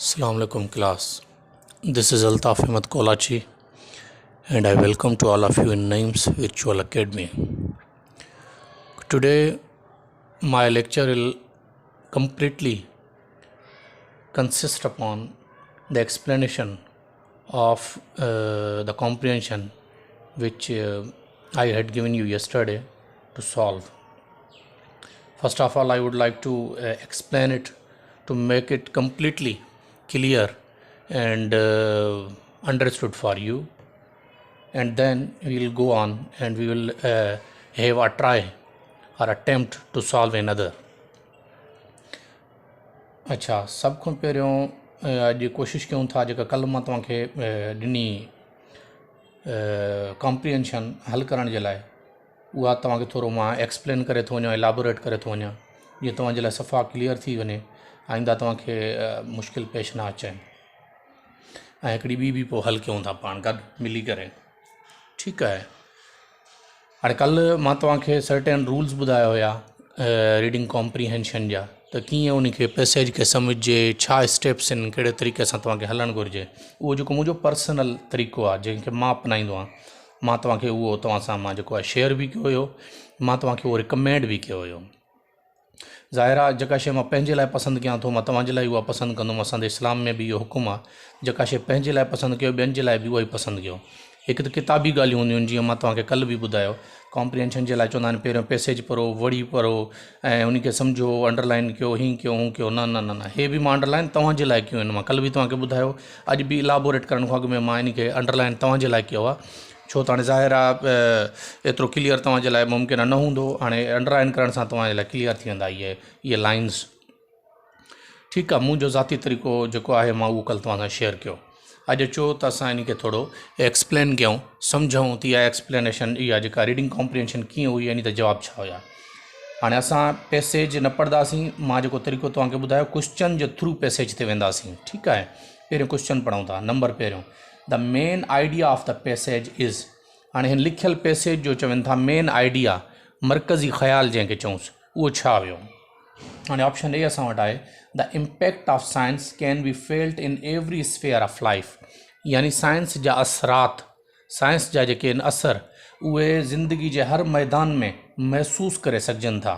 Assalamu alaikum class. This is Altaf Ahmed Kolachi and I welcome to all of you in Naeem's Virtual Academy. Today my lecture will completely consist upon the explanation of the comprehension which I had given you yesterday to solve. First of all, I would like to explain it to make it completely clear and understood for you, and then we will go on and we will have a try or attempt to solve another. अच्छा, सब खां पहिरियों अॼु कोशिशि कयूं था जेका कल्ह मां तव्हांखे ॾिनी कॉम्प्रिहेंशन हल करण जे लाइ उहा तव्हांखे थोरो मां एक्सप्लेन करे थो वञा, एलाबोरेट करे थो वञा जीअं तव्हांजे लाइ सफ़ा क्लियर थी वञे, आईंदा तव्हांखे मुश्किल पेश न अचे। ऐं हिकिड़ी ॿी बि पोइ हल कयूं था पाण गॾु मिली करे, ठीकु आहे। हाणे कल्ह मां तव्हांखे सर्टेन रूल्स ॿुधाया हुया रीडिंग कॉम्प्रिहेंशन जा, त कीअं उन खे पैसेज खे सम्झिजे, छा स्टेप्स आहिनि, कहिड़े तरीक़े सां तव्हांखे हलणु घुरिजे। उहो जेको मुंहिंजो पर्सनल तरीक़ो आहे जंहिंखे मां अपनाईंदो आहियां, मां तव्हांखे उहो तव्हां सां मां जेको आहे शेयर बि कयो हुयो, मां तव्हांखे उहो रिकमेंड बि कयो हुयो। ज़ाहिर आहे जेका शइ मां पंहिंजे लाइ पसंदि कयां थो मां तव्हांजे लाइ उहा पसंदि कंदुमि। असांजे इस्लाम में बि इहो हुकुम आहे, जेका शइ पंहिंजे लाइ पसंदि कयो ॿियनि जे लाइ बि उहा ई पसंदि कयो। हिकु त किताबी ॻाल्हियूं हूंदियूं आहिनि, जीअं मां तव्हांखे कल्ह बि ॿुधायो कॉम्प्रिहेंशन जे लाइ चवंदा आहिनि पहिरियों पैसेज पढ़ो, वरी पढ़ो ऐं उन खे सम्झो, अंडरलाइन कयो, हीअं कयो, हूअं कयो। न न न न हे बि मां अंडरलाइन तव्हांजे लाइ कयो आहिनि। मां कल्ह बि तव्हांखे ॿुधायो, अॼु बि इलाबोरेट करण खां अॻु में मां इन खे अंडरलाइन तव्हांजे लाइ कयो आहे, छो त हाणे ज़ाहिर आहे एतिरो क्लियर तव्हांजे लाइ मुमकिन न हूंदो। हाणे अंडरलाइन करण सां तव्हांजे लाइ क्लियर थी वेंदा इहे लाइन्स, ठीकु आहे। मुंहिंजो ज़ाती तरीक़ो जेको आहे मां उहो कल्ह तव्हां सां शेयर कयो। अॼु अचो त असां इन खे थोरो एक्सप्लेन कयूं, सम्झूं त इहा एक्सप्लेनेशन इहा जेका रीडिंग कॉम्प्रिहेंशन कीअं हुई, यानी त जवाबु छा हुया। हाणे असां पैसेज न पढ़ंदासीं, मां जेको तरीक़ो तव्हांखे ॿुधायो क्वेश्चन जे थ्रू पैसेज ते वेंदासीं, ठीकु आहे। पहिरियों क्वेश्चन पढ़ूं था। नंबर पहिरियों, the main idea of the passage is. हाणे हिन लिखियल पैसेज जो चवनि था मेन आइडिया, मरकज़ी ख़्याल जंहिंखे चऊंसि, उहो छा हुयो। हाणे ऑप्शन ए असां वटि आहे, the impact of science can be felt in every sphere of life. यानी साइंस जा असरात, साइंस जा जेके आहिनि असर, उहे ज़िंदगी जे हर मैदान में महसूसु करे सघजनि था।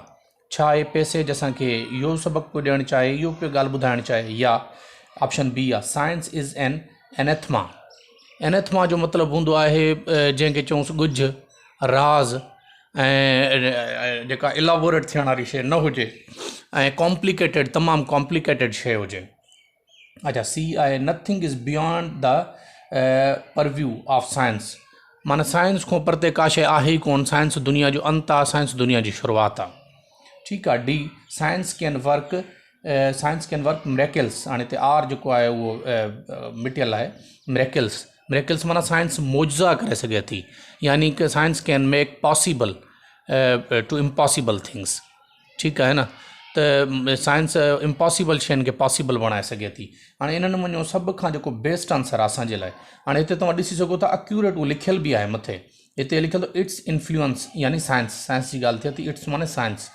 छा आहे पैसेज असांखे इहो सबक़ु पियो ॾियणु चाहे, इहो पियो ॻाल्हि ॿुधाइणु चाहे, या ऑप्शन बी आहे साइंस इज़ एन एनेथमा। एनेथमा जो मतिलबु हूंदो आहे जंहिंखे चऊंसि ॻुझ, राज़ ऐं जेका इलाबोरेट थियण वारी शइ न हुजे ऐं कॉम्प्लिकेटेड, तमामु कॉम्प्लिकेटेड शइ हुजे। अच्छा, सी आहे nothing is beyond the purview of science. माना साइंस खां परते का शइ आहे ई कोन, साइंस दुनिया जो अंत आहे, साइंस दुनिया जी शुरूआति आहे, ठीकु आहे। The science can work miracles. हाणे हिते आर जेको आहे उहो मिटियल आहे, मिरेकल्स। मिरेकल्स माना साइंस मौजज़ा करे सघे थी, यानी कि science can make possible to impossible things, ठीकु आहे न। त साइंस इम्पॉसिबल शयुनि खे पॉसिबल बणाए सघे थी। हाणे इन नमूने सभ खां जेको बेस्ट आंसर आहे असांजे लाइ, हाणे हिते तव्हां ॾिसी सघो था एक्यूरेट उहो लिखियल बि आहे मथे, हिते लिखियल इट्स इन्फ्लुएंस, यानी साइंस जी ॻाल्हि थिए थी। इट्स माने साइंस,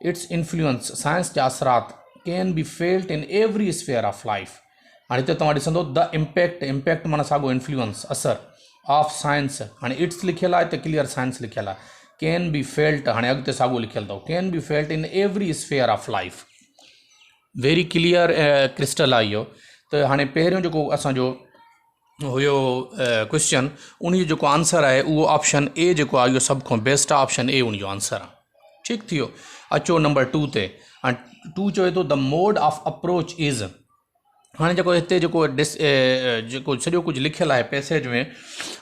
इट्स इन्फ्लुएंस, साइंस जा असरात can be felt in every sphere of life. हाणे हिते तव्हां ॾिसंदो द इम्पैक्ट माना साॻियो इन्फ्लुएंस, असर ऑफ साइंस। हाणे इट्स लिखियल आहे, हिते क्लियर साइंस लिखियल आहे। कैन बी फेल्ट, हाणे अॻिते साॻियो लिखियल अथव, can be felt in every sphere of life. Very clear crystal आहे इहो। त हाणे पहिरियों जेको असांजो हुयो क्वेश्चन, उन जो जेको आंसर आहे उहो ऑप्शन ए जेको आहे इहो सभ खां बेस्ट आहे, ऑप्शन ए उन जो आंसर आहे, ठीकु थी वियो। अचो नंबर 2 ते। हाणे 2 चवे थो the mode of approach is. हाणे जेको हिते जेको सॼो कुझु लिखियल आहे पैसेज में,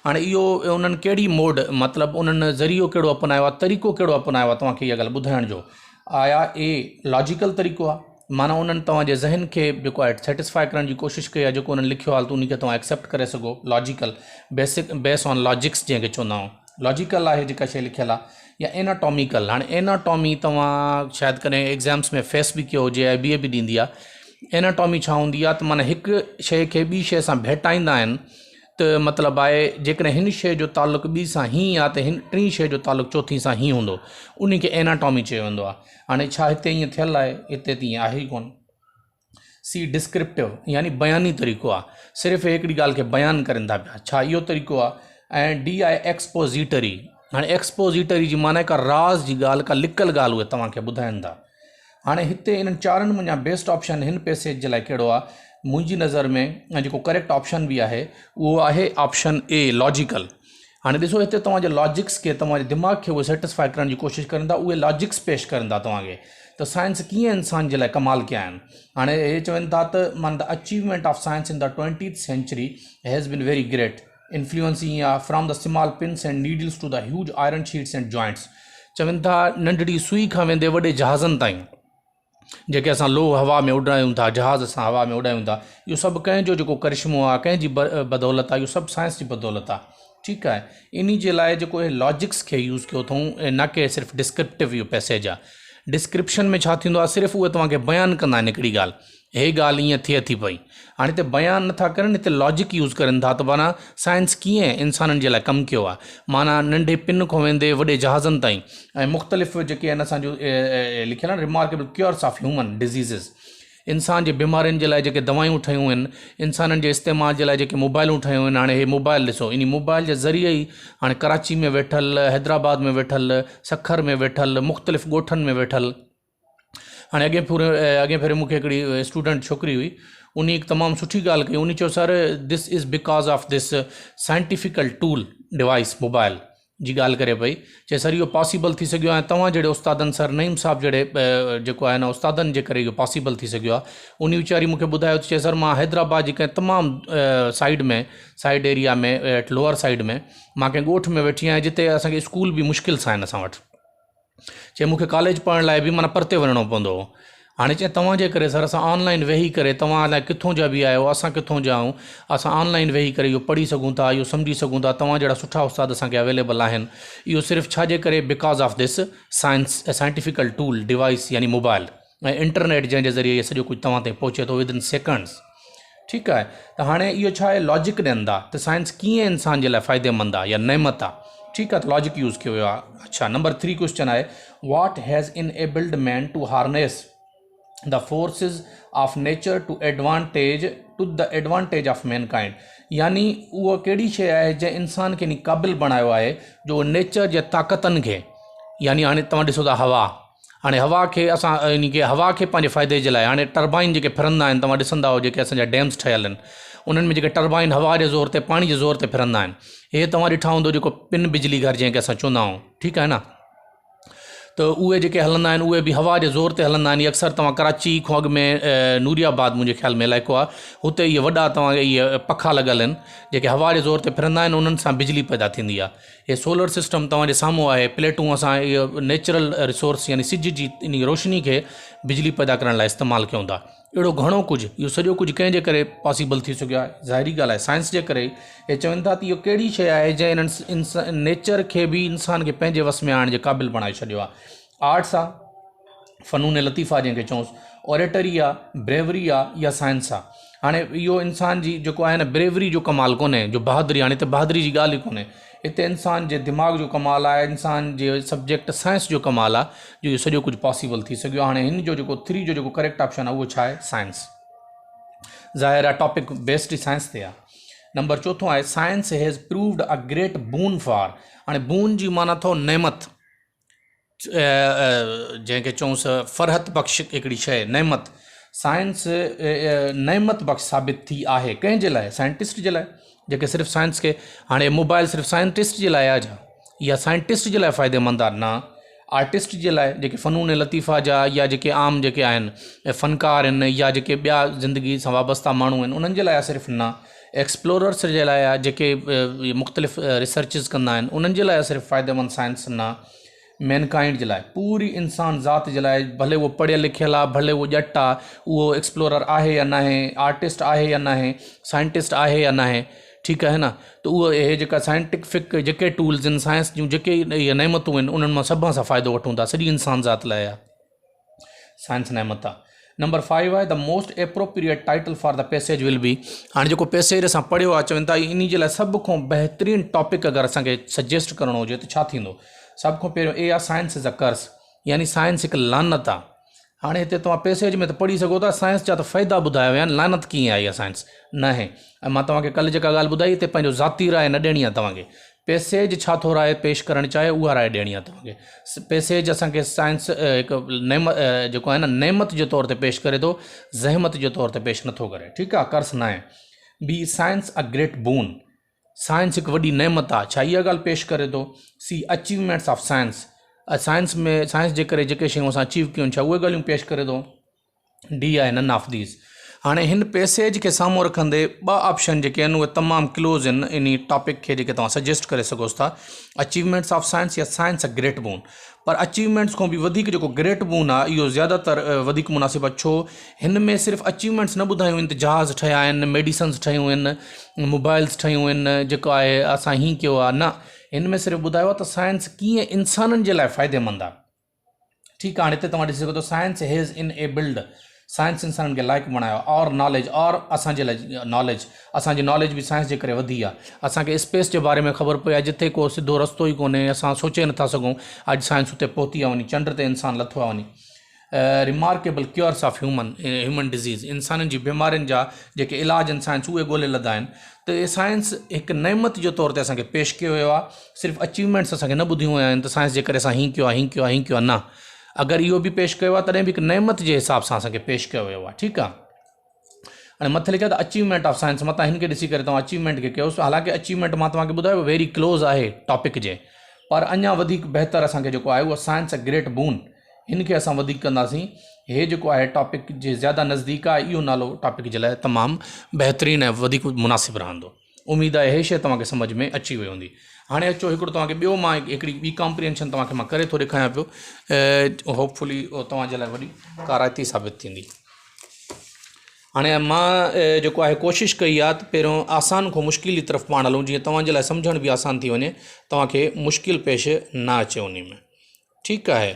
हाणे इहो उन्हनि कहिड़ी मोड, मतिलबु उन्हनि ज़रियो कहिड़ो अपनायो आहे, तरीक़ो कहिड़ो अपनायो आहे, तव्हांखे इहा ॻाल्हि ॿुधाइण जो। आया ए लॉजिकल तरीक़ो आहे, माना उन्हनि तव्हांजे ज़हन खे जेको आहे सेटिस्फाई करण जी कोशिशि कई आहे, जेको उन्हनि लिखियो आहे त उनखे तव्हां एक्सेप्ट करे सघो। लॉजिकल, बेस ऑन लॉजिक्स जंहिंखे चवंदा आहियूं, लॉजिकल आहे जेका शइ लिखियल आहे। या एनाटॉमिकल, हाणे एनाटॉमी तव्हां शायदि कॾहिं एग्ज़ाम्स में फेस बि कयो हुजे ऐं BA बि ॾींदी आहे। एनाटॉमी छा हूंदी आहे, त माना हिकु शइ खे ॿी शइ सां भेटाईंदा आहिनि, त मतिलबु आहे जेकॾहिं हिन शइ जो तालुक़ु ॿी सां हीअं आहे त हिन टी शइ जो तालुक़ु चौथी सां हीअं हूंदो, उन खे एनाटॉमी चयो वेंदो आहे। हाणे छा हिते ईअं थियल आहे, हिते त ईअं आहे ई कोन। सी डिस्क्रिप्टिव यानी बयानी तरीक़ो आहे, सिर्फ़ु हिकिड़ी ॻाल्हि खे बयानु करनि था पिया, छा इहो तरीक़ो आहे। ऐं डी आहे एक्सपोज़िटरी। हाणे एक्सपोज़िटरी जी माना का राज़ जी ॻाल्हि, का लिकल ॻाल्हि उहे तव्हांखे ॿुधाइनि था। हाणे हिते इन्हनि चारनि मुंहिंजा बेस्ट ऑप्शन हिन पैसेज जे लाइ कहिड़ो आहे मुंहिंजी नज़र में, ऐं जेको करेक्ट ऑप्शन बि आहे उहो आहे ऑप्शन ए, लॉजिकल। हाणे ॾिसो हिते तव्हांजे लॉजिक्स खे, तव्हांजे दिमाग़ खे उहे सेटिस्फाई करण जी कोशिशि करनि था, उहे लॉजिक्स पेश करनि था तव्हांखे त साइंस कीअं इंसान जे लाइ कमाल कया आहिनि। हाणे हे चवनि था त मान the achievement of science in the 20th century has been very great, influencing या from the small pins and needles to the huge iron sheets and joints. चवनि था नंढड़ी सुई खां वेंदे वॾे जहाज़नि ताईं, जेके असां लो हवा में उॾायूं था, जहाज़ असां हवा में उॾायूं था, इहो सभु कंहिंजो जेको करिश्मो आहे, कंहिंजी बदौलत आहे, इहो सभु साइंस जी बदौलत आहे। ठीकु आहे, इन जे लाइ जेको हे लॉजिक्स खे यूज़ कयो अथऊं, न कि सिर्फ़ु डिस्क्रिप्टिव इहो पैसेज आहे। डिस्क्रिप्शन में छा थींदो आहे, सिर्फ़ु उहे तव्हांखे बयानु कंदा आहिनि हिकिड़ी ॻाल्हि, हे ॻाल्हि ईअं थिए थी पई। हाणे हिते बयानु नथा करनि, हिते लॉजिक यूज़ करनि था त माना साइंस कीअं इंसाननि जे लाइ कमु कयो आहे, माना नंढे पिन खां वेंदे वॾे जहाज़नि ताईं, ऐं मुख़्तलिफ़ जेके आहिनि असांजो लिखियल आहिनि रिमार्केबल क्योर्स ऑफ ह्यूमन डिज़ीज़िस, इंसान जे बीमारियुनि जे लाइ जेके दवायूं ठहियूं आहिनि, इंसाननि जे इस्तेमाल जे लाइ जेके मोबाइलूं ठहियूं आहिनि। हाणे हे मोबाइल ॾिसो, इन मोबाइल जे ज़रिए ई हाणे कराची में वेठल, हैदराबाद में वेठल, सखर में वेठल, मुख़्तलिफ़ ॻोठनि में वेठल। हाणे अॻे भेरे मूंखे हिकिड़ी स्टूडेंट छोकिरी हुई, उन हिकु तमामु सुठी ॻाल्हि कई। उन चयो sir this is because of this scientifical tool device mobile जी ॻाल्हि करे पई। चए सर इहो पॉसिबल थी सघियो आहे, तव्हां जहिड़े उस्तादनि, सर नईम साहब जहिड़े जेको आहे न उस्तादनि जे करे इहो पॉसिबल थी सघियो आहे। उन वीचारी मूंखे ॿुधायो, चए सर मां हैदराबाद जी कंहिं तमामु साइड एरिया में, लोअर साइड में, मां कंहिं ॻोठ में वेठी आहियां जिते असांखे स्कूल बि मुश्किल सां आहिनि असां वटि। चए मूंखे कॉलेज पढ़ण लाइ बि माना परते वञिणो पवंदो हो। हाणे चए तव्हांजे करे सर असां ऑनलाइन वेही करे, तव्हां अलाए किथों जा बि आहियो, असां किथों जा आहियूं, असां ऑनलाइन वेही करे इहो पढ़ी सघूं था, इहो सम्झी सघूं था, तव्हां जहिड़ा सुठा उस्ताद असांखे अवेलेबल आहिनि। इहो सिर्फ़ु छाजे करे, because of this scientifical tool device यानी मोबाइल ऐं इंटरनेट जंहिंजे ज़रिए सॼो कुझु तव्हां ताईं पहुचे थो विदिन सेकेंड्स। ठीकु आहे, त हाणे इहो छा आहे, लॉजिक ॾियनि था त साइंस कीअं इंसान जे लाइ फ़ाइदेमंद आहे या नेमत आहे। ठीकु आहे, त लॉजिक यूज़ कयो वियो आहे। अच्छा, नंबर 3 क्वेश्चन आहे, what has enabled man to harness the forces of nature to the advantage of mankind. यानी उहो कहिड़ी शइ आहे जंहिं इंसान खे इन क़ाबिल बणायो आहे जो नेचर जे ताक़तनि खे, यानी हाणे तव्हां ॾिसो था हवा, हाणे हवा खे असां हवा खे पंहिंजे फ़ाइदे जे लाइ, हाणे टर्बाइन जेके फिरंदा आहिनि, तव्हां ॾिसंदा हो जेके असांजा डैम्स ठहियल आहिनि, उन्हनि में जेके टर्बाइन हवा जे ज़ोर ते, पाणी जे ज़ोर ते फिरंदा आहिनि, हे तव्हां ॾिठा हूंदो जेको पिन बिजली घर जंहिंखे असां चवंदा आहियूं। ठीकु आहे न, त उहे जेके हलंदा आहिनि उहे बि हवा जे ज़ोर ते हलंदा आहिनि। अक्सर तव्हां कराची खां अॻु में नूरियाबाद मुंहिंजे ख़्याल में इलाइक़ो आहे, हुते इहे वॾा तव्हांखे इहे पखा लॻल आहिनि जेके हवा जे ज़ोर ते फिरंदा आहिनि, उन्हनि सां बिजली पैदा थींदी आहे। हे सोलर सिस्टम तव्हांजे साम्हूं आहे, प्लेटूं असां इहो नेचुरल रिसोर्स यानी सिज जी इन रोशनी खे बिजली पैदा करण लाइ इस्तेमालु कयूं था। अहिड़ो घणो कुझु, इहो सॼो कुझु कंहिंजे करे पॉसिबल थी सघियो आहे, ज़ाहिरी ॻाल्हि आहे साइंस जे करे। हे चवनि था त इहो कहिड़ी शइ आहे जंहिं इन्हनि नेचर खे बि इंसान खे पंहिंजे वस में आणण जे क़ाबिल बणाए छॾियो आहे। आर्ट्स आहे, फ़नून लतीफ़ा जंहिंखे चऊंसि, ऑरेटरी आहे, ब्रेवरी आहे या साइंस आहे। हाणे इहो इंसान जी जेको आहे न ब्रेवरी जो कमाल कोन्हे, जो बहादुरी, हाणे हिते बहादुरी जी ॻाल्हि ई कोन्हे, हिते इंसान जे दिमाग़ जो कमाल आहे, इंसान जे सब्जेक्ट साइंस जो कमाल आहे जो इहो सॼो कुझु पॉसिबल थी सघियो आहे। हाणे हिन जो जेको 3 जो जेको करेक्ट ऑप्शन आहे उहो छा आहे, साइंस। ज़ाहिर आहे टॉपिक बेस्ड ई साइंस ते आहे। नंबर 4 आहे, science has proved a great boon for. हाणे बून जी माना अथव नेमत, जंहिंखे चऊंसि फ़रहत बख़्श हिकिड़ी शइ, नेमत। साइंस नेमत बख़्श साबित थी आहे कंहिंजे लाइ, साइंटिस्ट जे लाइ, जेके सिर्फ़ु साइंस खे, हाणे मोबाइल सिर्फ़ु साइंटिस्ट जे लाइ आहे छा, या साइंटिस्ट जे लाइ फ़ाइदेमंद आहे, न आर्टिस्ट जे लाइ, जेके फ़नून लतीफ़ा जा या जेके आम जेके आहिनि फ़नकार आहिनि या जेके ॿिया ज़िंदगी सां वाबस्ता माण्हू आहिनि, उन्हनि जे लाइ सिर्फ़ु न, एक्सप्लोरर्स जे लाइ आहे, जेके मुख़्तलिफ़ रिसर्चिस कंदा आहिनि, उन्हनि जे लाइ सिर्फ़ु फ़ाइदेमंद साइंस न, मैनकाइंड जे लाइ, पूरी इंसान ज़ात जे लाइ, भले उहो पढ़ियल लिखियल आहे, भले उहो ॼट आहे, उहो एक्सप्लोरर आहे या न आहे, आर्टिस्ट आहे या न आहे, साइंटिस्ट आहे या न आहे। ठीकु आहे न, त उहो इहे जेका साइंटिफिक जेके टूल्स आहिनि, साइंस जूं जेके इहे नेमतूं आहिनि, उन्हनि मां सभ सां फ़ाइदो वठूं था, सॼी इंसान ज़ात लाइ आहे साइंस नेमत आहे। नंबर 5 आहे, the most appropriate title for the passage will be. हाणे जेको पैसेज असां पढ़ियो आहे, चवनि था इन जे लाइ सभ खां बहितरीनु टॉपिक अगरि असांखे सजेस्ट करिणो हुजे त छा थींदो। सभ खां पहिरियों ए आहे, साइंस इज़ अ कर्स, यानी साइंस हिकु लानत आहे। हाणे हिते तव्हां पैसेज में त पढ़ी सघो था साइंस जा त फ़ाइदा ॿुधाया विया आहिनि, लानत कीअं आहे इहा साइंस न आहे। ऐं मां तव्हांखे कल्ह जेका ॻाल्हि ॿुधाई हिते पंहिंजो ज़ाती राय न ॾियणी आहे तव्हांखे। पैसेज छा थो राय पेश करणु चाहे उहा राय ॾियणी आहे तव्हांखे। पैसेज असांखे साइंस हिकु जेको आहे न नेमत जे तौर ते पेश करे थो, ज़हमत जे तौर ते पेश नथो करे, ठीकु आहे, कर्ज़ न आहे। Be science a great boon, science हिकु वॾी नेमत आहे। छा इहा ॻाल्हि पेश करे थो। सी अचीवमेंट्स ऑफ साइंस, साइंस में साइंस जे करे जेके शयूं असां अचीव कयूं छा उहे ॻाल्हियूं पेश करे थो। डी आहे नन ऑफ दीज़। हाणे हिन पैसेज खे साम्हूं रखंदे ॿ ऑप्शन जेके आहिनि उहे तमामु क्लोज़ आहिनि इन टॉपिक खे जेके तव्हां सजेस्ट करे सघो था, अचीवमेंट्स ऑफ साइंस या साइंस अ ग्रेट बून। पर अचीवमेंट्स खां बि वधीक जेको ग्रेट बून आहे इहो ज़्यादातर वधीक मुनासिबु आहे। छो हिन में सिर्फ़ु अचीवमेंट्स न ॿुधायूं आहिनि त जहाज़ ठहिया आहिनि, मेडिसन्स ठहियूं आहिनि, मोबाइल्स ठहियूं आहिनि, जेको आहे असां हीअं कयो आहे, न, हिन में सिर्फ़ु ॿुधायो आहे त साइंस कीअं इंसाननि जे लाइ फ़ाइदेमंद आहे। ठीकु आहे, हाणे हिते तव्हां ॾिसी सघो था साइंस हैज़ इन एबिल्ड, साइंस इंसाननि खे लाइक़ु बणायो, और नॉलेज, और असांजे लाइ नॉलेज, असांजी नॉलेज बि साइंस जे करे वधी आहे। असांखे स्पेस जे बारे में ख़बर पई आहे जिथे को सिधो रस्तो ई कोन्हे, असां सोचे नथा सघूं, अॼु साइंस उते पहुती आहे वञी, चंड ते इंसानु लथो आहे वञी। Remarkable cures of human disease, इंसाननि जी बीमारियुनि जा जेके इलाज आहिनि साइंस उहे ॻोल्हे लधा आहिनि। त इहे साइंस हिकु नेमत जे तौर ते असांखे पेश कयो वियो आहे। सिर्फ़ु अचीवमेंट्स असांखे न ॿुधियूं विया आहिनि त साइंस जे करे असां हीअं कयो आहे, हीअं कयो आहे, हीअं कयो आहे, न, अगरि इहो बि पेश कयो आहे तॾहिं बि हिकु नेमत जे हिसाब सां असांखे पेश कयो वियो आहे। ठीकु आहे, हाणे मथे लिखियो आहे अचीवमेंट ऑफ साइंस, मतां हिन खे ॾिसी करे तव्हां अचीवमेंट खे कयोसि। हालांकि अचीवमेंट मां तव्हांखे ॿुधायो वेरी क्लोज़ आहे टॉपिक जे, पर अञा वधीक बहितर असांखे जेको आहे उहो साइंस अ ग्रेट बून, हिन खे असां वधीक कंदासीं। हे जेको आहे टॉपिक जे ज़्यादा नज़दीक आहे, इहो नालो टॉपिक जे लाइ तमामु बहितरीनु ऐं वधीक मुनासिबु रहंदो। उमेदु आहे हे शइ तव्हांखे सम्झ में अची वई हूंदी। हाणे अचो हिकिड़ो तव्हांखे ॿियो मां हिकिड़ी ॿी कॉम्प्रिहेंशन तव्हांखे मां करे थो ॾेखारियां पियो, होपफुली उहो तव्हांजे लाइ वॾी काराइती साबित थींदी। हाणे मां जेको आहे कोशिशि कई आहे त पहिरियों आसान खां मुश्किल जी तरफ़ पाण हलूं, जीअं तव्हांजे लाइ सम्झण बि आसान थी वञे, तव्हांखे मुश्किल पेश न अचे उन में। ठीकु आहे,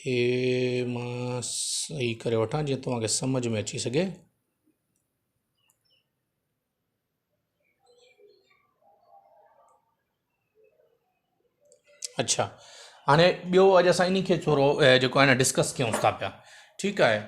हे मां सही करे वठां जीअं तव्हांखे सम्झ में अची सघे। अच्छा, हाणे ॿियो अॼु असां इन खे थोरो जेको आहे न डिस्कस कयूं था पिया। ठीकु आहे,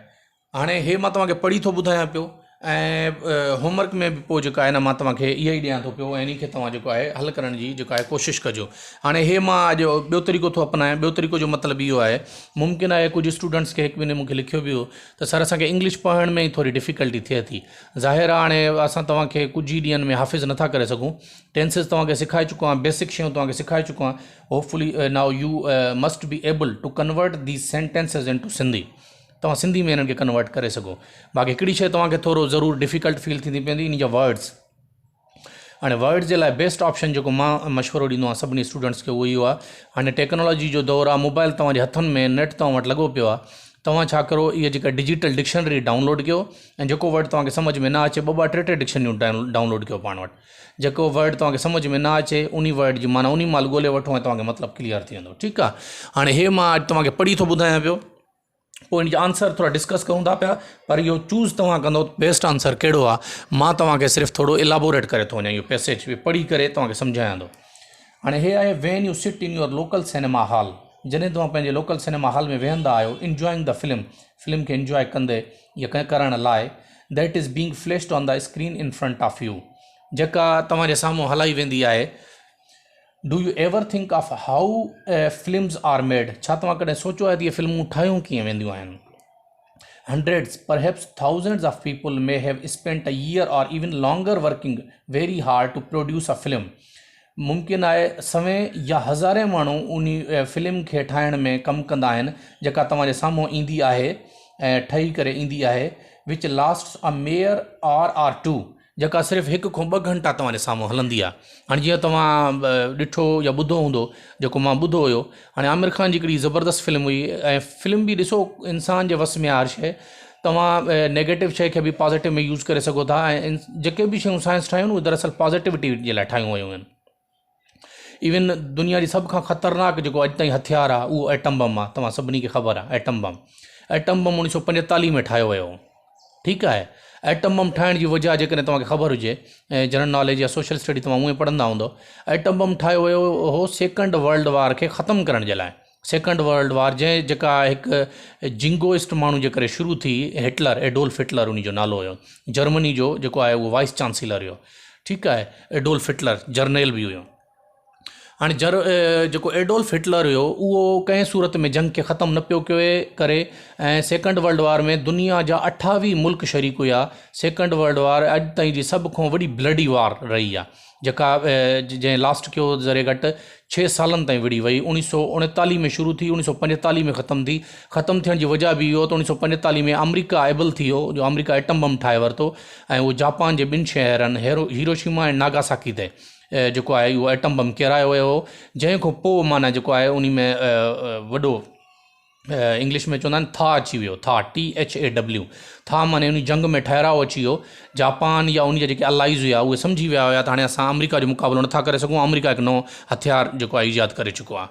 हाणे हे मां तव्हांखे पढ़ी थो ॿुधायां पियो ऐं होमवर्क में बि पोइ जेको आहे न मां तव्हांखे इहा ई ॾियां थो पियो ऐं इन खे तव्हां जेको आहे हल करण जी जेको आहे कोशिशि कजो। हाणे हे मां अॼु ॿियो तरीक़ो थो अपनायां। ॿियो तरीक़ो जो मतिलबु इहो आहे, मुमकिन आहे कुझु स्टूडेंट्स खे हिकु ॿिनि मूंखे लिखियो बि हो त सर असांखे इंग्लिश पढ़ण में ई थोरी डिफ़िकल्टी थिए थी। ज़ाहिर आहे हाणे असां तव्हांखे कुझु ई ॾींहंनि में हाफ़िज़ नथा करे सघूं। टेंसिस तव्हांखे सिखाए चुको आहियां, बेसिक शयूं तव्हांखे सिखाए चुको आहियां। Hopefully now you must be able to convert these sentences into Sindhi, तव्हां सिंधी में हिननि खे कन्वर्ट करे सघो। बाक़ी हिकिड़ी शइ तव्हांखे थोरो ज़रूरु डिफ़िकल्ट फील थींदी पवंदी, इन जा वर्ड्स। हाणे वर्ड्स जे लाइ बेस्ट ऑप्शन जेको मां मशवरो ॾींदो आहियां सभिनी स्टूडेंट्स खे उहो इहो आहे, हाणे टेक्नोलॉजी जो दौरु आहे, मोबाइल तव्हांजे हथनि में, नेट तव्हां वटि लॻो पियो आहे, तव्हां छा करो, इहा जेका डिजिटल डिक्शनरी डाउनलोड कयो ऐं जेको वर्ड तव्हांखे सम्झ में न अचे, ॿ टे डिक्शनरियूं डाउनलोड कयो पाण वटि। जेको वर्ड तव्हांखे सम्झ में न अचे उन वर्ड जी माना उन महिल ॻोल्हे वठो ऐं तव्हांखे मतिलबु क्लियर थी वेंदो। ठीकु आहे, हाणे हे मां अॼु तव्हांखे पढ़ी थो ॿुधायां पियो, पोइ इन जा आंसर थोरा डिस्कस करूं था पिया, पर इहो चूज़ तव्हां कंदो बेस्ट आंसर कहिड़ो आहे। मां तव्हांखे सिर्फ़ु थोरो इलाबोरेट करे थो वञा, इहो पैसेज बि पढ़ी करे तव्हांखे सम्झायां थो। हाणे हे आहे, वेन you sit in your local cinema hall, जॾहिं तव्हां पंहिंजे लोकल सिनेमा हॉल में वेहंदा आहियो, इंजॉइंग द फिल्म खे इंजॉय कंदे या करण लाइ, that is being flashed on the screen in front of you, जेका तव्हांजे साम्हूं हलाई वेंदी आहे। Do you ever think of how films are made, छा तव्हां कॾहिं सोचो आहे त इहे फिल्मूं ठाहियूं कीअं वेंदियूं आहिनि। Hundreds perhaps thousands of people may have spent a year or even longer working very hard to produce a film, मुमकिन आहे सवें या हज़ारे माण्हू उन फिल्म खे ठाहिण में कमु कंदा आहिनि जेका तव्हांजे साम्हूं ईंदी आहे ऐं ठही करे ईंदी आहे, विच लास्ट्स अ मेयर आर टू, जेका सिर्फ़ु 1 खां 2 घंटा तव्हांजे साम्हूं हलंदी आहे। हाणे जीअं तव्हां ॾिठो या ॿुधो हूंदो, जेको मां ॿुधो हुयो, हाणे आमिर ख़ान जी हिकिड़ी ज़बरदस्त फिल्म हुई ऐं फिल्म बि ॾिसो इंसान जे वस में हर शइ, तव्हां नेगेटिव शइ खे बि पॉज़िटिव में यूज़ करे सघो था ऐं जेके बि शयूं साइंस ठाहियूं उहे दरअसल पॉज़िटिविटी जे लाइ ठाहियूं वियूं आहिनि। इवन दुनिया जी सभ खां ख़तरनाक जेको अॼु ताईं हथियार आहे उहो एटम बम आहे, तव्हां सभिनी खे ख़बर आहे। एटम बम 1945 में ठाहियो वियो। ठीकु आहे, एटम बम ठाहिण जी वजह जेकॾहिं तव्हांखे ख़बर हुजे, जनरल नॉलेज या सोशल स्टडी तव्हां उहे पढ़ंदा हूंदो, एटम बम ठाहियो वियो हो 2nd वर्ल्ड वार खे ख़तमु करण जे लाइ। सेकंड वर्ल्ड वार जेका हिकु जिंगोइस्ट माण्हू जे करे शुरू थी, हिटलर, एडोल्फ हिटलर उन जो नालो हुयो, जर्मनी जो जेको आहे उहो वाइस चांसलर हुयो, ठीकु आहे, एडोल्फ हिटलर जर्नल बि हुयो। हाणे जेको एडोल्फ हिटलर हुयो उहो कंहिं सूरत में जंग खे ख़तमु न पियो करे ऐं सेकंड वर्ल्ड वार में दुनिया जा 28 मुल्क शरीक हुया। सेकंड वर्ल्ड वार अॼु ताईं जी सभ खां वॾी ब्लडी वार रही आहे, जेका जंहिं लास्ट कयो ज़रे घटि 6 सालनि ताईं विड़ी वई। 1939 में शुरू थी, 1945 में ख़तमु थी। ख़तमु थियण जी वजह बि इहो त 1945 में अमेरिका एबल थी वियो, जो अमेरिका एटम बम ठाहे वरितो ऐं उहो जापान जे 2 शहरनि हिरोशिमा ऐं नागासाकी ते जेको आहे उहो एटम बम किरायो वियो हो, जंहिं खां पोइ माना जेको आहे उन में वॾो इंग्लिश में चवंदा आहिनि था अची वियो, था THAW, था माने उन जंग में ठहराव अची वियो। जापान या उन जा जेके अलाइज़ हुआ उहे सम्झी विया हुआ त हाणे असां अमेरिका जो मुक़ाबिलो नथा करे सघूं, अमेरिका हिकु नओं हथियार जेको आहे ईजाद करे चुको आहे।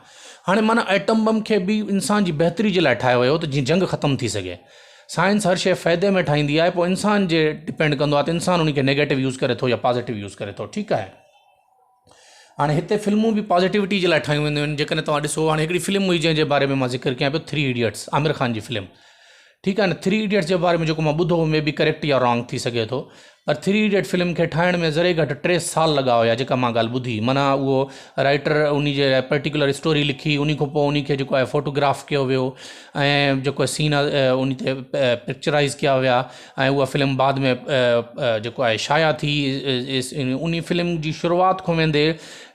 हाणे माना एटम बम खे बि इंसान जी बहितरी जे लाइ ठाहियो वियो त जीअं जंग ख़तमु थी सघे। साइंस हर शइ फ़ाइदे में ठाहींदी आहे, पोइ इंसान जे डिपेंड कंदो आहे त इंसान उन खे नेगेटिव यूज़ करे थो या पॉज़िटिव यूज़ करे थो, ठीकु आहे। हाणे हिते फिल्मूं बि पॉज़िटिविटी जे लाइ ठाहियूं वेंदियूं आहिनि। जेकॾहिं तव्हां ॾिसो, हाणे हिकिड़ी फिल्म हुई जंहिंजे बारे में मां ज़िक्र कयां पियो, 3 इडियट्स, आमिर ख़ान जी फिल्म, ठीकु आहे न। 3 इडियट्स जे बारे में जेको मां ॿुधो में बि करेक्ट या रॉन्ग थी सघे थो, पर 3 इडियट फिल्म खे ठाहिण में ज़रे घटि 3 साल लॻा हुया, जेका मां ॻाल्हि ॿुधी। माना उहो राइटर उन जे पर्टिकुलर स्टोरी लिखी, उन खां पोइ उन खे जेको आहे फ़ोटोग्राफ कयो वियो ऐं जेको सीन उन ते पिक्चराइज़ कया विया ऐं उहा फिल्म बाद में जेको आहे शाया थी। उन फिल्म जी शुरूआति खां वेंदे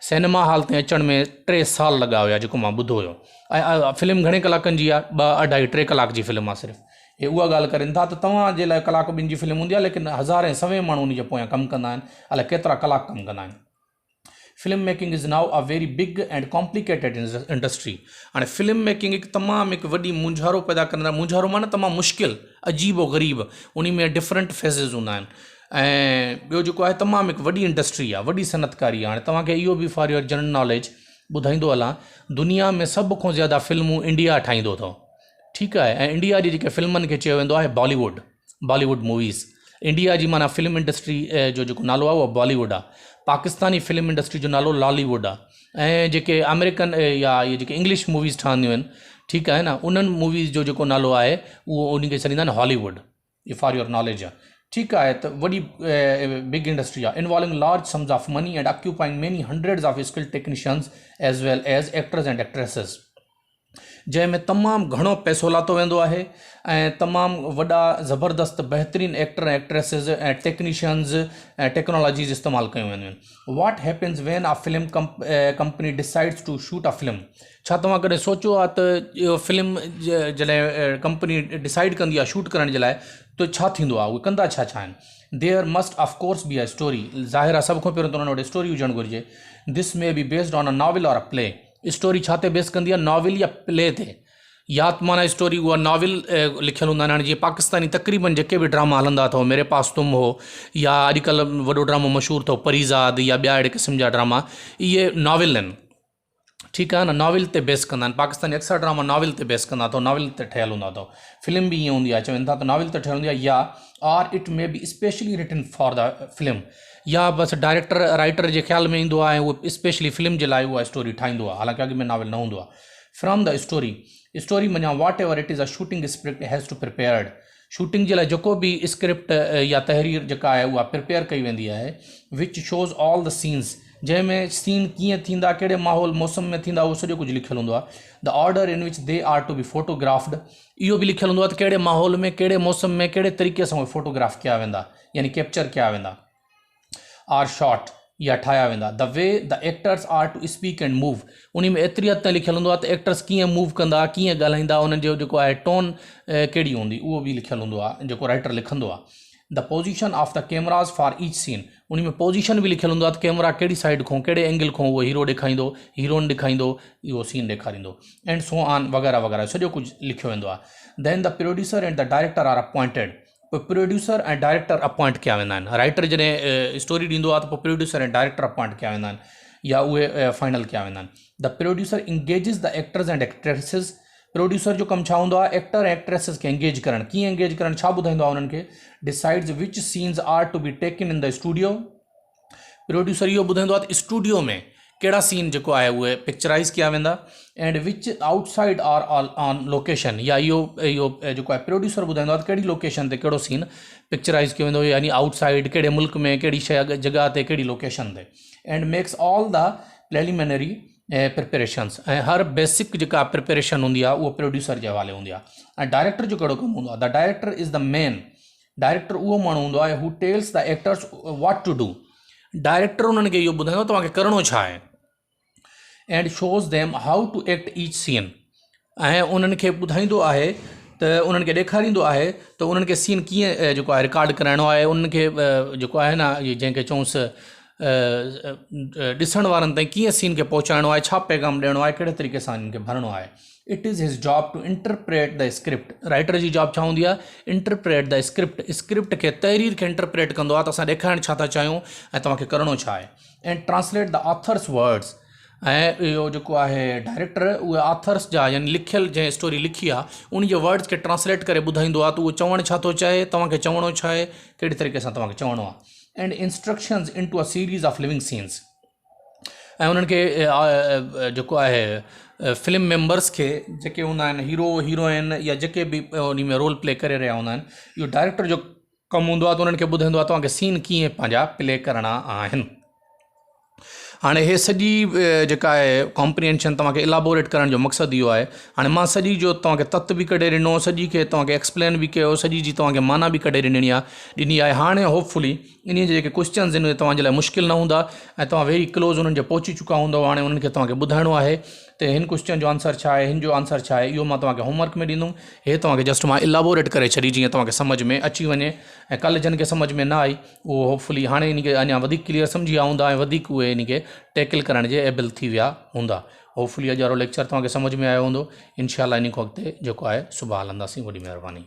सिनेमा हॉल ते अचण में 3 साल लॻा हुया, जेको मां ॿुधो हुयो। ऐं फिल्म घणे कलाकनि जी आहे? 2, 2.5, 3 कलाक जी फिल्म आहे सिर्फ़ु। हे उहा ॻाल्हि करनि था त तव्हां जे लाइ कलाक 2 जी फिल्म हूंदी आहे, लेकिन हज़ारे सवे माण्हू उन जे पोयां कमु कंदा आहिनि, अलाए केतिरा कलाक कमु कंदा आहिनि। Film making is now a very big and complicated industry. हाणे फिल्म मेकिंग हिकु तमामु हिकु वॾी मुंझारो पैदा कंदा, मुंझारो माना तमामु मुश्किल, अजीब ग़रीब, उन में डिफरेंट फेज़िस हूंदा आहिनि। ऐं ॿियो जेको आहे तमामु हिकु वॾी इंडस्ट्री आहे, वॾी सनतकारी आहे। हाणे तव्हांखे इहो बि फॉर योर जनरल नॉलेज ॿुधाईंदो हलां, दुनिया में सभ खां ज़्यादा फिल्मूं इंडिया ठाहींदो अथव, ठीकु आहे। ऐं इंडिया जी जेके फिल्मनि खे चयो वेंदो आहे बॉलीवुड मूवीज़। इंडिया जी माना फिल्म इंडस्ट्री जो जेको नालो आहे उहो बॉलीवुड आहे। पाकिस्तानी फिल्म इंडस्ट्री जो नालो लॉलीवुड आहे। ऐं जेके अमेरिकन या इहे जेके इंग्लिश मूवीज़ ठहंदियूं आहिनि, ठीकु आहे न, उन्हनि मूवीज़ जो जेको नालो आहे उहो उन खे छॾींदा आहिनि हॉलीवुड। इहे फॉर योर नॉलेज आहे, ठीकु आहे। त वॾी बिग इंडस्ट्री आहे, involving large sums of money and occupying many hundreds of skilled technicians as well as actors and actresses, जंहिंमें तमामु घणो पैसो लातो वेंदो आहे ऐं तमामु वॾा ज़बरदस्त बहितरीनु एक्टर ऐं एक्ट्रेसिस ऐं टेक्नीशियन्स ऐं टेक्नोलॉजीज़ इस्तेमालु कयूं वेंदियूं आहिनि। What happens when a film company decides to shoot a film. छा तव्हां कॾहिं सोचियो आहे त इहो फिल्म जॾहिं कंपनी डिसाइड कंदी आहे शूट करण जे लाइ त छा थींदो आहे, उहे कंदा छा आहिनि? There must of course be a story. ज़ाहिर आहे सभ खां पहिरियों त उन्हनि वटि स्टोरी हुजणु घुरिजे। This may be based on a novel और अ प्ले। स्टोरी छा ते बेस कंदी आहे? नॉवल या प्ले ते। या त माना स्टोरी उहा नॉवल लिखियल हूंदा आहिनि। हाणे जीअं पाकिस्तानी तक़रीबन जेके बि ड्रामा हलंदा अथव, मेरे पास तुम हो, या अॼुकल्ह वॾो ड्रामो मशहूरु अथव परीज़ाद, या ॿिया अहिड़े क़िस्म जा ड्रामा, इहे नॉवल आहिनि, ठीकु आहे न। नॉवल ते बेस कंदा आहिनि। पाकिस्तानी अक्सर ड्रामा नॉवल ते बेस कंदा अथव, नॉवल ते ठहियलु हूंदा अथव। फिल्म बि ईअं हूंदी आहे, चवनि था त नॉवल ते ठहियलु हूंदी आहे, या और it may be specially written for the film, या बसि डायरेक्टर राइटर जे ख़्याल में ईंदो आहे उहो स्पेशली फिल्म जे लाइ उहा स्टोरी ठाहींदो आहे, हालांकि अॻु में नॉवल न हूंदो आहे। फ्रॉम द स्टोरी मञा whatever it is a shooting script has to prepared. Shooting जे लाइ जेको बि स्क्रिप्ट या तहरीर जेका आहे उहा प्रिपेयर कई वेंदी आहे, which shows all the scenes, जंहिंमें सीन कीअं थींदा, कहिड़े माहौल मौसम में थींदा, उहो सॼो कुझु लिखियलु हूंदो आहे। The order in which they are to be photographed, इहो बि लिखियलु हूंदो आहे त कहिड़े माहौल में, कहिड़े मौसम में, कहिड़े तरीक़े सां उहे फोटोग्राफ कया वेंदा, यानी कैप्चर कया वेंदा, आर शॉट या ठाहिया वेंदा। The way the actors are to speak and move, उन में एतिरी हद ताईं लिखियलु हूंदो आहे त एक्टर्स कीअं मूव कंदा, कीअं ॻाल्हाईंदा, उन्हनि जो जेको आहे टोन कहिड़ी हूंदी, उहो बि लिखियलु हूंदो आहे जेको राइटर लिखंदो आहे। The position of the cameras for each scene, उन में पोजीशन बि लिखियलु हूंदो आहे त कैमरा कहिड़ी साइड खां, कहिड़े एंगल खां उहो हीरो ॾेखारींदो, हीरोइन ॾेखारींदो, इहो सीन ॾेखारींदो, एंड सो ऑन वग़ैरह वग़ैरह, सॼो कुझु लिखियो वेंदो आहे। Then the producer and the director are appointed, पोइ प्रोड्यूसर ऐं डायरेक्टर अपॉइंट कया वेंदा आहिनि। राइटर जॾहिं स्टोरी ॾींदो आहे त पोइ प्रोड्यूसर ऐं डायरेक्टर अपॉइंट कया वेंदा आहिनि, या उहे फाइनल कया वेंदा आहिनि। The producer engages the actors and actresses, producer जो कमु छा हूंदो आहे? एक्टर ऐं एक्ट्रेसिस खे एंगेज करणु। कीअं एंगेज करणु, छा ॿुधाईंदो आहे उन्हनि खे? Decides which scenes are to be taken in the studio, producer इहो ॿुधाईंदो आहे त स्टूडियो में कहिड़ा सीन जेको आहे उहे पिक्चराइज़ कया वेंदा and which outside R on location, या इहो जेको आहे प्रोड्यूसर ॿुधाईंदो आहे त कहिड़ी लोकेशन ते कहिड़ो सीन पिक्चराइज़ कयो वेंदो, यानी आउटसाइड कहिड़े मुल्क में कहिड़ी शइ जॻह ते कहिड़ी लोकेशन ते, and makes all the preliminary preparations, ऐं हर बेसिक जेका प्रिपरेशन हूंदी आहे उहो प्रोड्यूसर जे हवाले हूंदी आहे। ऐं डायरेक्टर जो कहिड़ो कमु हूंदो आहे, the director is the man, director उहो माण्हू हूंदो आहे who tells the actors what to do, director उन्हनि खे इहो ॿुधाईंदो तव्हांखे करिणो छा आहे, and shows them how to act each scene, ऐं उन्हनि खे ॿुधाईंदो आहे त उन्हनि खे ॾेखारींदो आहे त उन्हनि खे सीन कीअं जेको आहे रिकॉर्ड कराइणो आहे, उन्हनि खे जेको आहे न जंहिंखे चऊंसि ॾिसण वारनि ताईं कीअं सीन खे पहुचाइणो आहे, छा पैगाम ॾियणो आहे, कहिड़े तरीक़े सां हिननि खे भरणो आहे। It is his job to interpret the script, writer जी जॉब छा हूंदी आहे, इंटरप्रेट द स्क्रिप्ट, स्क्रिप्ट खे तहरीर खे इंटरप्रेट कंदो आहे त असां ॾेखारणु छा था चाहियूं ऐं तव्हांखे करिणो छा आहे, and translate the author's words, ऐं इहो जेको आहे डायरेक्टर उहे ऑथर्स जा यानी लिखियल जंहिं स्टोरी लिखी आहे उन जे वर्ड्स खे ट्रांसलेट करे ॿुधाईंदो आहे त उहो चवणु छा थो चाहे, तव्हांखे चवणो छा आहे, कहिड़ी तरीक़े सां तव्हांखे चवणो आहे, एंड इंस्ट्रक्शंस इन to a series of living scenes, ऐं उन्हनि खे जेको आहे फिल्म मेंबर्स खे जेके हूंदा आहिनि हीरो हीरोइन या जेके बि उन में रोल प्ले करे रहिया हूंदा आहिनि, इहो डायरेक्टर जो कमु हूंदो आहे त उन्हनि खे ॿुधाईंदो आहे तव्हांखे सीन कीअं पंहिंजा प्ले करणा आहिनि। हाणे हे सॼी जेका आहे कॉम्प्रिहेंशन तव्हांखे इलाबोरेट करण जो मक़सदु इहो आहे। हाणे मां सॼी जो तव्हांखे तत बि कढे ॾिनो, सॼी खे तव्हांखे एक्सप्लेन बि कयो, सॼी जी तव्हांखे माना बि कढे ॾिनी आहे। हाणे होपफुली इन जे जेके क्वेश्चन्स आहिनि उहे तव्हांजे लाइ मुश्किल न हूंदा ऐं तव्हां वेरी क्लोज़ उन्हनि जे पहुची चुका हूंदव। हाणे उन्हनि खे तव्हांखे ॿुधाइणो आहे त हिन क्वेश्चन जो आंसर छा आहे, हिन जो आंसर छा आहे, इहो मां तव्हांखे होमवर्क में ॾींदुमि। हे तव्हांखे जस्ट मां इलाबोरेट करे छॾी जीअं तव्हांखे सम्झ में अची वञे, ऐं कल्ह जिन खे सम्झ में न आई उहो होपफुली हाणे इन खे अञा वधीक क्लियर सम्झी विया हूंदा ऐं वधीक उहे इन खे टैकल करण जे एबल थी विया हूंदा। होपफुली अॼु वारो लेक्चर तव्हांखे सम्झ में आयो हूंदो। इंशाअल्लाह इन खां अॻिते जेको आहे सुभाणे हलंदासीं। वॾी महिरबानी।